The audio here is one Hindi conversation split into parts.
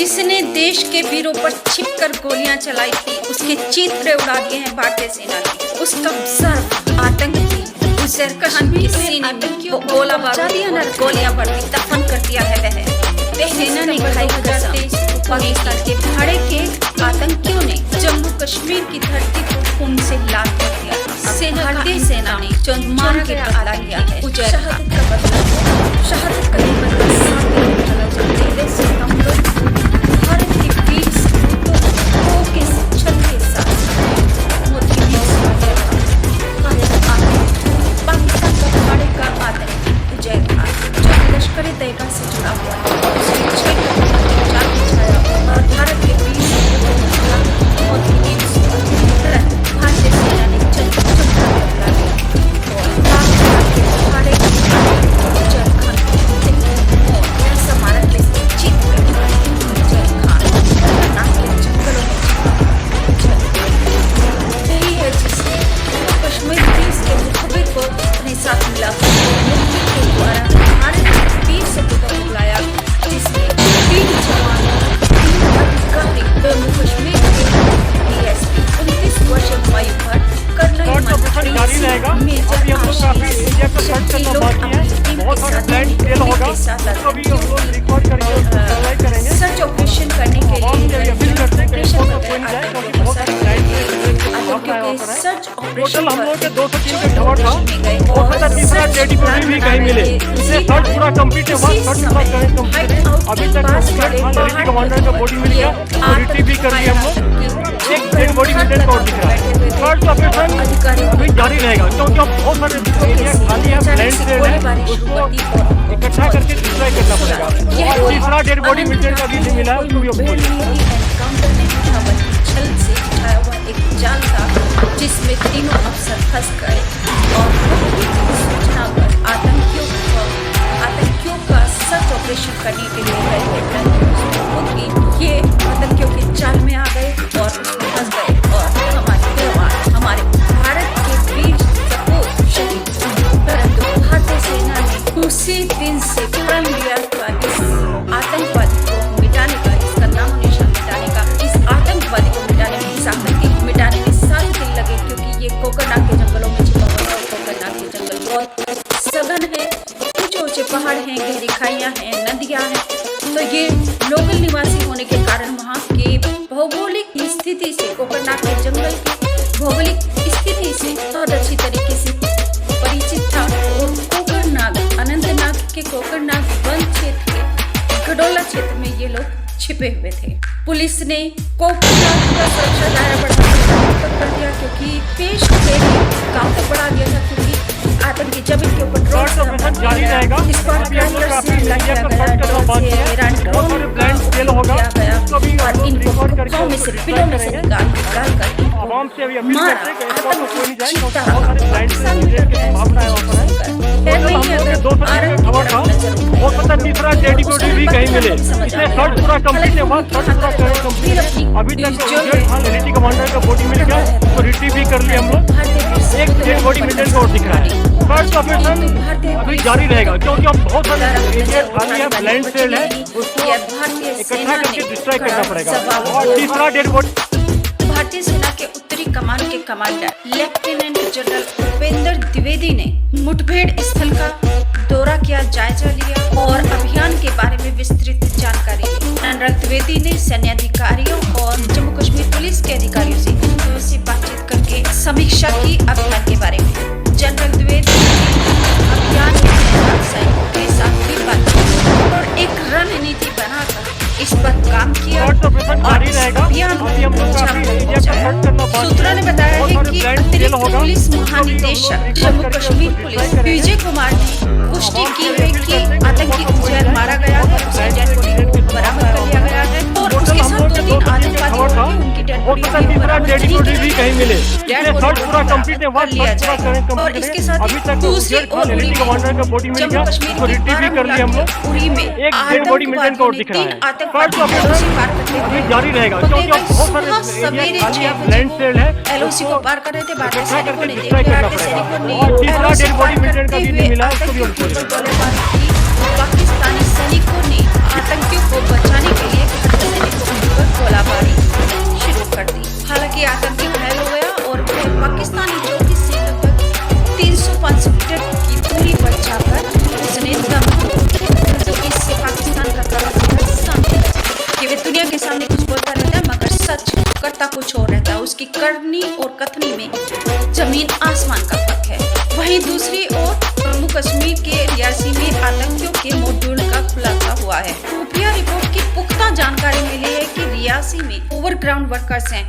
जिसने देश के वीरों पर छिपकर गोलियां चलाई थी, उसके चित्र उड़ा दिए हैं भारतीय सेना ने। उसका सर्व आतंकी उजैर कश्मीर के सीने में गोला बारूद दिया न गोलियां भर दी, दफन कर दिया है वह। सेना ने खाई कसम, पाकिस्तान के भाड़े के आतंकियों ने जम्मू कश्मीर की धरती को खून से लाल कर दिया। भारतीय सेना ने जो मार के बदला लिया है, शहादत का बदला, शहादत का बदला 7 दिन चला चलते सितंबर भारत के वीर सपूतों के छल के साथ पाकिस्तान का भाड़े का आतंकी उजैर खान जो लश्कर तैयबा से जुड़ा हुआ है, उसने 6 जान बिछाया और भारत के वीर भारतीय सेना ने सर्च ऑपरेशन करने के लिए सर्च ऑपरेशन हम लोग के 203 खबर था और तीसरा डेड बॉडी भी कहीं मिले। इससे सर्च पूरा कंप्लीट है, सर्च पूरा कंप्लीट है। अभी तक कमांडर का बॉडी मिल गया और रिट्रीव भी कर लिया हम लोग। एक डेड बॉडी मिलने को दिख रहा है। सर्च ऑपरेशन अभी जारी रहेगा क्योंकि अब बहुत सारे एरिया खाली है, लैंड सेल है, उसको इकट्ठा करके डिस्ट्रॉय करना पड़ेगा। और तीसरा डेड बॉडी मिलने का भी नहीं मिला है, उसको भी एक जाल था जिसमें तीनों अफसर फंस गए और सूचना पर आतंकियों का सर्च ऑपरेशन करने के लिए गए क्योंकि ये आतंकियों के जाल में आ गए और उसमें फंस गए और हमारे भारत के वीर सपूत शहीद। परंतु भारतीय सेना ने उसी दिन से प्रण लिया इस आतंकवादी को मिटाने का, इसका नाम निशान मिटाने का, इस आतंकवादी को मिटाने की मिटाने में 7 दिन लगे क्योंकि ये कोकरनाग के जंगलों में छिपा हुआ है। कोकरनाग के जंगल बहुत सघन है, ऊंचे ऊंचे पहाड़ हैं, गहरी खाइयां हैं, नदियां हैं। तो ये लोकल निवासी होने के कारण वहाँ के भौगोलिक स्थिति से, कोकरनाग के जंगल की भौगोलिक स्थिति से बहुत अच्छी तरीके से परिचित था। और कोकरनाग, अनंतनाग के कोकरनाग वन क्षेत्र के गडोला क्षेत्र में ये लोग छिपे हुए थे। पुलिस ने कोकरनाग का सुरक्षा दायरा बढ़ा दिया क्योंकि पेश गांव तक बढ़ा दिया था क्योंकि आतंकी जब इनके ऊपर ड्रोन जारी रहेगा। इस पर और इनको गांव में से पिलों में से निकाल कर तीसरा डेड बॉडी भी कहीं मिले। इससे सर्च पूरा कंप्लीट है, अभी तक कमांडर का बॉडी मिल गया तो रिट्रीव भी कर लिया हम लोग। एक डेड बॉडी मिलने को दिख रहा है। सर्च ऑपरेशन अभी जारी रहेगा क्योंकि अब बहुत सारे एरिया खाली है, लैंड सेल है, उसको इकट्ठा करके डिस्ट्रॉय करना पड़ेगा। और तीसरा डेड बॉडी भारतीय सेना के उत्तरी कमान के commander lieutenant general Upendra Dwivedi ने मुठभेड़ स्थल का दौरा किया, जायजा लिया और अभियान के बारे में विस्तृत जानकारी ली। जनरल द्विवेदी ने सैन्य अधिकारियों और जम्मू कश्मीर पुलिस के अधिकारियों से बातचीत करके समीक्षा की अभियान के बारे में। जनरल द्विवेदी अभियान के साथ भी बातचीत और एक रणनीति बनाकर इस पर काम किया और अभियान सूत्रों ने बताया है कि अतिरिक्त पुलिस महानिदेशक जम्मू कश्मीर पुलिस विजय कुमार ने पुष्टि की है कि आतंकी उजैर मारा गया है, उसे डेड बॉडी को बरामद कर लिया गया है और उसके साथ 2-3 आतंकवादी उनकी डेड बॉडी भी कहीं मिले। पूरा कंप्लीट है, लिया जाए और इसके साथ दूसरी ओर कमांडर का बॉडी मिल गया तो रिट्रीव भी कर लिया हम लोग। उरी में एक डेड बॉडी मिलने को दिख रहा है। जारी रहेगा क्योंकि अब बहुत सारे एरिया लैंड सेल है, एलओसी को पार कर रहे थे। भारतीय सैनिकों ने तीसरा डेड बॉडी मिलने का भी नहीं मिला, उसको भी पाकिस्तानी सैनिकों ने आतंकियों को बचाने के लिए करता कुछ और रहता है। उसकी करनी और कथनी में जमीन आसमान का फर्क है। वहीं दूसरी ओर जम्मू कश्मीर के रियासी में आतंकियों के मॉड्यूल का खुलासा हुआ है। खुफिया रिपोर्ट की पुख्ता जानकारी मिली है कि रियासी में ओवरग्राउंड वर्कर्स हैं,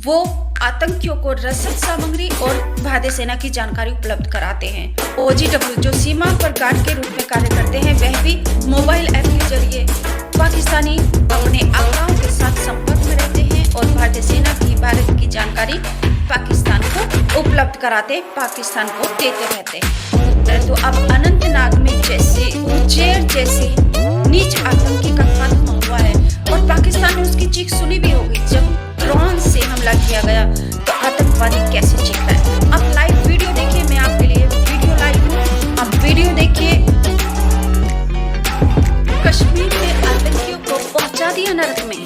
वो आतंकियों को रसद सामग्री और भारतीय सेना की जानकारी उपलब्ध कराते हैं। OGW जो सीमा पर गार्ड के रूप में कार्य करते हैं, वह भी मोबाइल ऐप के जरिए पाकिस्तानी अपने आकाओं के साथ संपर्क में रहते हैं और भारतीय सेना की भारत की जानकारी पाकिस्तान को उपलब्ध कराते, पाकिस्तान को देते रहते हैं। तो अब अनंतनाग में जैसे उज्जैर जैसे नीच आतंकी का खात्मा हुआ है और पाकिस्तान ने उसकी चीख सुनी भी होगी जब ड्रोन से हमला किया गया, तो आतंकवादी कैसे चीख रहा है। आप लाइव वीडियो देखिए, मैं आपके लिए वीडियो लाइव हूँ, आप वीडियो देखिए। कश्मीर में आतंकियों को पहुंचा दिया नरक में,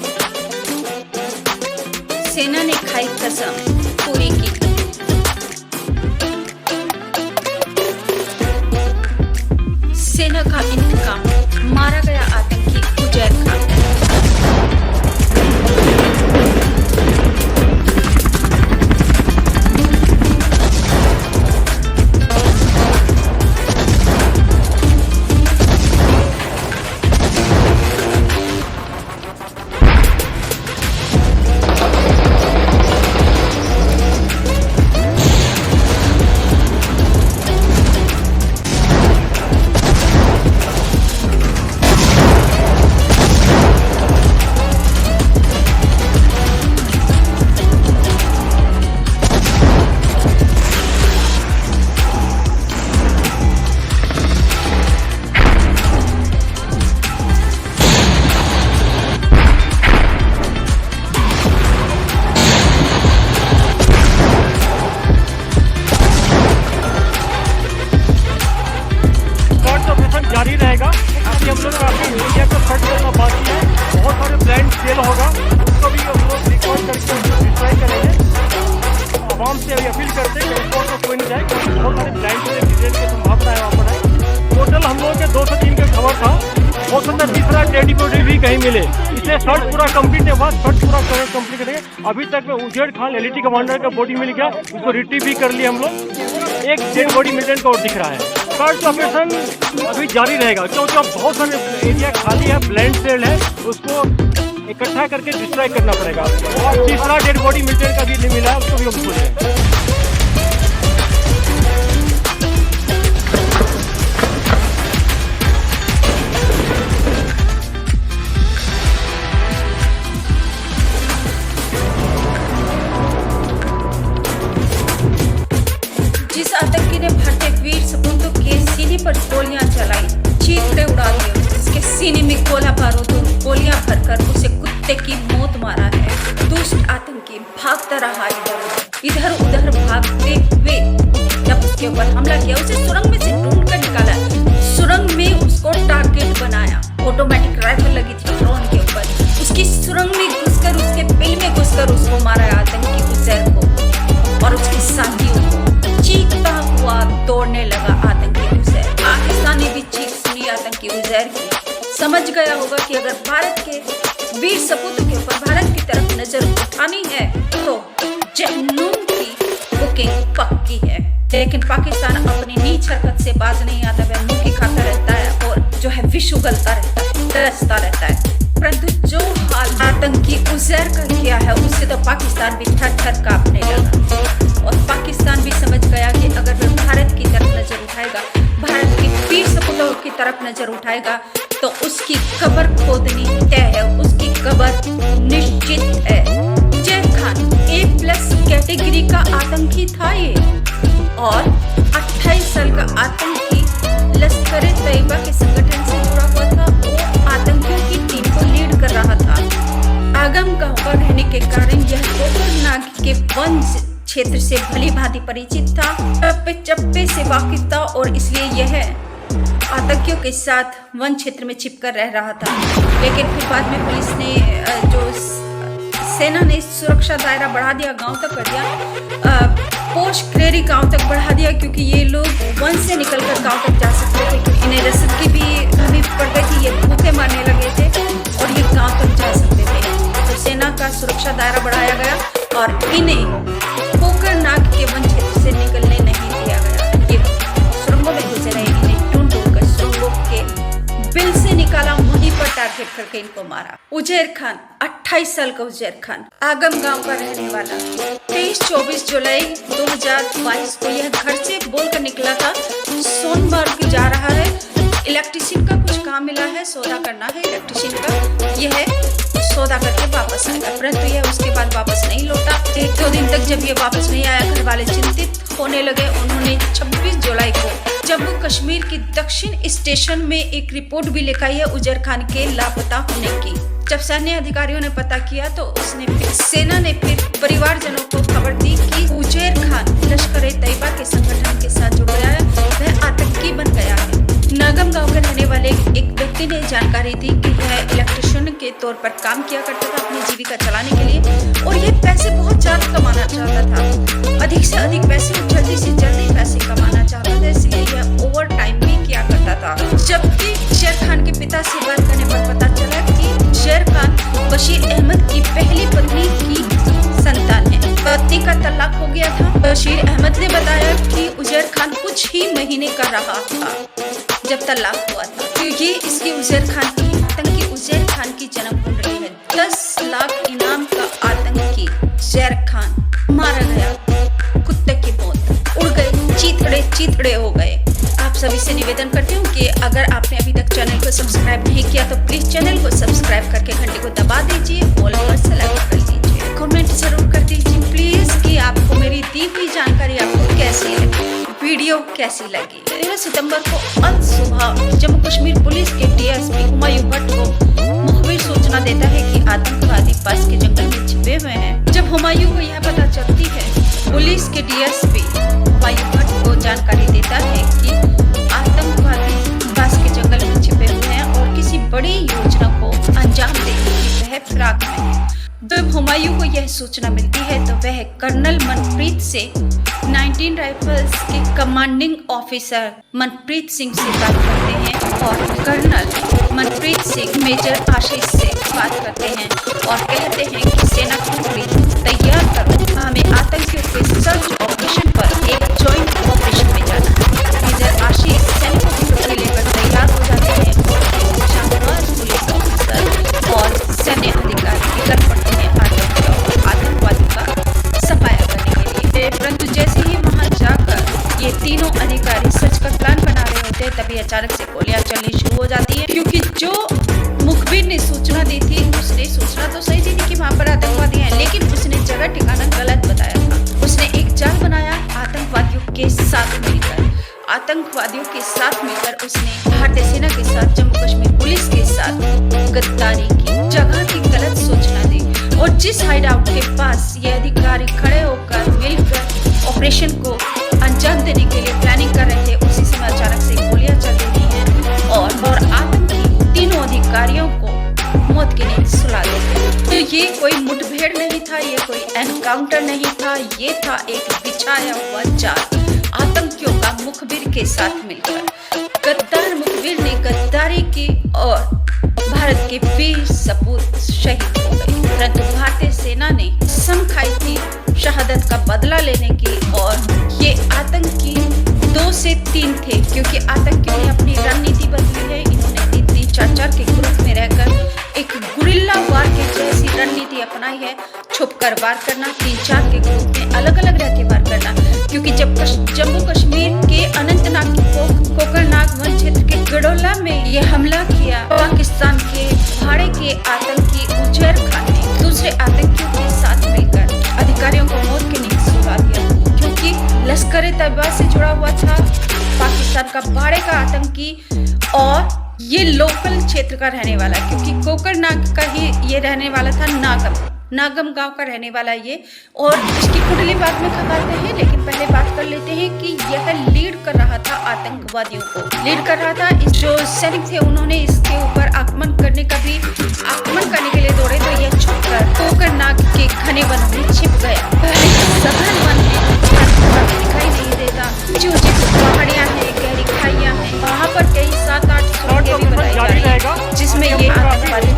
सेना ने खाई कसम पूरी की। सेना का इंतकाम, मारा गया आतंकी उजैर खान। जारी रहेगा। अभी हम लोग काफी एरिया को सर्च करना बाकी है, बहुत सारे ब्लैंड सेल होगा, उसको भी हम लोग रिकॉर्ड करके उसको डिस्ट्रॉय करेंगे। आवाम से अभी अपील करते हैं रिपोर्ट को कोई नहीं जाए, क्योंकि बहुत सारे ब्लैंड सेल की संभावना है वहाँ पर है। टोटल हम लोगों के 203 का खबर था, हो सकता है तीसरा डेड बॉडी भी कहीं मिले। इसलिए सर्च पूरा कंप्लीट है, बाद सर्च पूरा कंप्लीट करेंगे। अभी तक में उजैर खान LET कमांडर का बॉडी मिल गया, उसको रिट्रीव भी कर लिया हम लोग। एक डेड बॉडी मिलिटेंट का और दिख रहा है। सर्च ऑपरेशन अभी जारी रहेगा, क्योंकि अब बहुत सारे एरिया खाली है, ब्लैंड सेल है, उसको इकट्ठा करके डिस्ट्रॉय करना पड़ेगा। और तीसरा डेड बॉडी मिलिटेंट का भी नहीं मिला, उसको भी हम खोजें। जिस आतंकी ने भारतीय वीर सपूतों के सीने पर गोलियां चलाई, चीखते उड़ा दिए, जिसके सीने में गोला बारूद गोलियां भरकर उसे कुत्ते की मौत मारा है। दुष्ट आतंकी भागता रहा इधर उधर भागते हुए जब उसके ऊपर हमला किया, उसे सुरंग में से ढूंढ कर निकाला, सुरंग में उसको टारगेट बनाया। ऑटोमेटिक राइफल लगी थी ड्रोन के ऊपर, उसकी सुरंग में घुसकर उसके बिल में घुसकर उसको मारा आतंकी उजैर को और उसके साथियों को। चीखता हुआ दौड़ने लगा आतंकी उजैर। पाकिस्तान ने भी चीख सुनी आतंकी उजैर की, समझ गया होगा कि अगर भारत के वीर सपूतों के ऊपर भारत की तरफ नजर उठानी है तो जहन्नुम की बुकिंग पक्की है। लेकिन पाकिस्तान अपनी नीच हरकत से बाज नहीं आता, वह मुंह की खाता रहता है और जो है विष उगलता रहता है, तरसता रहता है। परंतु जो हाल आतंकी उजैर का किया है, उससे तो पाकिस्तान भी थर थर कांपने लगा और पाकिस्तान भी समझ गया कि अगर वह भारत की तरफ नजर उठाएगा, भारत के वीर सपूतों की तरफ नजर उठाएगा, तो उसकी कब्र खोदनी तय है, उसकी कब्र निश्चित है। उजैर खान A+ कैटेगरी का आतंकी था ये, और 28 साल का आतंकी लश्कर-ए-तैयबा के संगठन से जुड़ा हुआ था और आतंकियों की टीम को लीड कर रहा था। आगम का हुआ रहने के कारण यह कोकरनाग के वन क्षेत्र से भली भांति परिचित था, चप्पे चप्पे से वाकिफ था और इसलिए यह आतंकियों के साथ वन क्षेत्र में छिपकर रह रहा था। लेकिन फिर बाद में पुलिस ने जो सेना ने सुरक्षा दायरा बढ़ा दिया, गांव तक कर दिया, पोश क्रेरी गांव तक बढ़ा दिया, क्योंकि ये लोग वन से निकलकर गांव तक जा सकते थे, क्योंकि इन्हें रसद की भी कमी पड़ गई थी, ये भूखे मारने लगे थे और ये गांव तक जा सकते थे। तो सेना का सुरक्षा सुरक्षा दायरा बढ़ाया गया और इन्हें कोकरनाग के वन क्षेत्र से निकलने नहीं दिया गया। ये सुरंगों में घुसे रहे, इन्हें ढूंढ कर सुरंगों के बिल से निकाला, वहीं पर टारगेट करके इनको मारा। उजैर खान 28 साल का उजैर खान आगम गांव का रहने वाला 23-24 जुलाई 2022 को यह घर से बोलकर निकला था। सोनमर्ग जा रहा है, इलेक्ट्रिशियन का कुछ काम मिला है, सौदा करना है इलेक्ट्रिशियन का। यह सौदा करके वापस आएगा, परंतु यह उसके बाद वापस नहीं लौटा। 1-2 दिन तक जब ये वापस नहीं आया, घर वाले चिंतित होने लगे। उन्होंने 26 जुलाई को जम्मू कश्मीर की दक्षिण स्टेशन में एक रिपोर्ट भी लिखाई है उजैर खान के लापता होने की। जब सैन्य अधिकारियों ने पता किया तो सेना ने फिर परिवारजनों को खबर दी कि उजैर खान लश्कर-ए-तैयबा के संगठन के साथ जुड़ गया है, वह आतंकी बन गया है। नागम गांव के रहने वाले एक व्यक्ति ने जानकारी दी कि वह इलेक्ट्रिशियन के तौर पर काम किया करता था अपनी जीविका चलाने के लिए, और ये पैसे बहुत ज्यादा कमाना चाहता था, अधिक से अधिक पैसे, जल्दी से जल्दी पैसे कमाना चाहता था, इसलिए यह ओवर टाइम भी किया करता था। जबकि उजैर खान के पिता से बात करने पर पता चला कि उजैर खान बशीर अहमद की पहली पत्नी की संतान है। पत्नी का तलाक हो गया था। बशीर अहमद ने बताया कि उजैर खान कुछ ही महीने का रहा था जब तलाक हुआ था, क्योंकि इसकी उजैर खान की आतंकी उजैर खान की जन्म कुंडली है। 10 लाख इनाम का आतंकी उजैर खान मारा गया, कुत्ते की मौत, उड़ गए, चीथड़े हो गए। आप सभी से निवेदन करती हूँ कि अगर आपने अभी तक चैनल को सब्सक्राइब नहीं किया तो प्लीज चैनल को सब्सक्राइब करके घंटे को दबा दीजिए, ऑल पर सेलेक्ट कर दीजिए, कमेंट जरूर कर दीजिए प्लीज कि आपको मेरी दी हुई जानकारी आपको कैसी लगी, वीडियो कैसी लगी। 13 सितंबर को अल सुबह जम्मू कश्मीर पुलिस के डीएसपी हुमायूं भट्ट को मुखबिर सूचना देता है कि आतंकवादी पास के जंगल में छिपे हुए हैं। जब हुमायूं को यह पता चलती है, पुलिस के डीएसपी हुमायूं भट्ट को जानकारी देता है कि आतंकवादी पास के जंगल में छिपे हुए हैं और किसी बड़ी योजना को अंजाम देने की वह फिराक में है। जब हुमायूं को यह सूचना मिलती है तो वह कर्नल मनप्रीत से 19 राइफल्स के कमांडिंग ऑफिसर मनप्रीत सिंह से बात करते हैं और कर्नल मनप्रीत सिंह मेजर आशीष से बात करते हैं और कहते हैं कि सेना टुकड़ी तैयार करो, हमें आतंकियों के सर्च ऑपरेशन पर एक जॉइंट ऑपरेशन में जाना है। मेजर आशीष सैनिकों की टुकड़ी लेकर तैयार हो जाते हैं और शाहबाज पुलिस ऑफिसर और सैन्य अधिकारी निकल पड़ते हैं आतंकवादी का सफाया करने के लिए। परंतु जैसे ही वहां जाकर ये तीनों अधिकारी सर्च का प्लान बना रहे होते हैं, तभी अचानक से गोलियां चलनी शुरू हो जाती है, क्योंकि जो मुखबिर ने सूचना दी थी उसने सूचना तो सही दी थी कि वहां पर आतंकवादी हैं, लेकिन उसने जगह ठिकाना गलत बताया था। उसने एक जाल बनाया आतंकवादियों के साथ मिलकर। आतंकवादियों के साथ मिलकर उसने भारतीय सेना के साथ जम्मू कश्मीर पुलिस के साथ गद्दारी की, जगह की गलत सूचना दी, और जिस हाइड आउट के पास ये अधिकारी खड़े होकर मिलकर ऑपरेशन को अंजाम देने के लिए प्लानिंग कर रहे थे, उसी समय अचानक से गोलियां चल रही हैं और आतंकी तीनों अधिकारियों को मौत की नींद सुला देते। तो ये कोई मुठभेड़ नहीं था, ये कोई एनकाउंटर नहीं था, ये था एक बिछाया हुआ जाल आतंकियों का मुखबिर के साथ मिलकर। गद्दार मुखबिर ने गद्दारी की और भारत के वीर सपूत शहीद हो गए, परंतु भारतीय सेना ने कसम खाई थी शहादत का बदला लेने की। और ये आतंकी 2 से 3 थे, क्योंकि आतंकियों ने अपनी रणनीति बदली है। इन्होंने 3-4 के ग्रुप में रहकर एक गुरिल्ला वार के जैसी रणनीति अपनाई है, छुपकर वार करना, 3-4 के ग्रुप में अलग अलग रह के वार करना। क्योंकि जब जम्मू कश्मीर के अनंतनाग कोकरनाग वन क्षेत्र के गडोला में ये हमला किया, पाकिस्तान के भाड़े के आतंकी उजैर खान ने दूसरे आतंकियों के साथ मिलकर अधिकारियों को मौत की नींद सुला दिया, क्योंकि लश्कर-ए-तैयबा से जुड़ा हुआ था, पाकिस्तान का भाड़े का आतंकी और ये लोकल क्षेत्र का रहने वाला, क्योंकि कोकरनाग का ही ये रहने वाला था, नागम गांव का रहने वाला ये। और इसकी कुंडली बाद में खंगालते हैं, लेकिन पहले बात कर लेते हैं कि यह लीड कर रहा था आतंकवादियों को, लीड कर रहा था। जो सैनिक थे उन्होंने इसके ऊपर आक्रमण करने के लिए दौड़े, तो यह छुपकर कोकरनाग के घने वन में छिप गया। सघन वन है, दिखाई नहीं देता, ऊंची पहाड़ियां हैं, गहरी खाइयां हैं, वहाँ पर कई 7-8 सुरंगें भी बनाई जा रही हैं, जिसमें ये आतंकवादी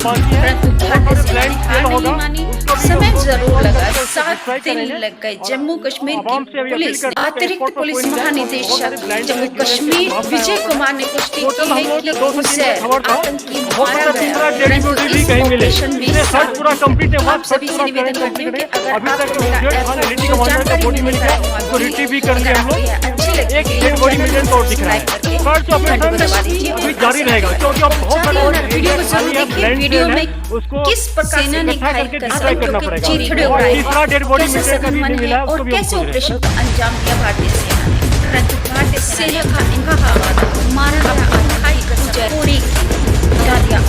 बाकी है। परंतु भारतीय सेना ब्लाइंड ने फेल हार होगा, नहीं मानी। उसको भी समय हम जरूर लगा, उसको 7 डिस्ट्रॉय दिन करेंगे। लग गए। और जम्मू कश्मीर आवाम से की अभी अपील पुलिस करते हैं कि अतिरिक्त एयरपोर्ट पर पुलिस कोई नहीं जाए, बहुत महानिदेशक सारे ब्लाइंड जम्मू गिरने से कश्मीर माफ विजय करना कुमार ने पुष्टि टोटल की हम है लोगों कि के 200 उसे दिन खबर था। आतंकी हो मारा सकता है गया। तीसरा डेड परंतु बॉडी भी इस कहीं मिले। ऑपरेशन में इसलिए सर्च पूरा कंप्लीट है, वहाँ आप सर्च सभी पूरा से निवेदन करती कंप्लीट हूँ कि है। अगर अभी तक आपको मेरा वहाँ एफर्ट लेडी जो कमांडर का जानकारी बॉडी मिल मिल गया, रहा है उसको रिट्रीव भी कर लिया हम लोग। अच्छी लगती एक है डेड बॉडी मिलने को और दिख रहा है। लाइक करके सर्च घंटे को दबा ऑपरेशन दीजिए अभी और जारी रहेगा, क्योंकि अब बहुत सारे और वीडियो को खाली जरूर है, देखिए। ब्लाइंड वीडियो फेल है, में उसको किस प्रकार सेना ने इकट्ठा घायल करके कर डिस्ट्रॉय करना के पड़ेगा। चीथड़े और उड़ाए तीसरा डेड बॉडी कैसे मिलने का भी सदमन मिला है है, और उसको भी हम कैसे खोज रहे हैं। ऑपरेशन को अंजाम दिया भारतीय सेना ने। परंतु भारतीय सेना का इनका मारा गया अस्थायी कसम पूरी की। बता दिया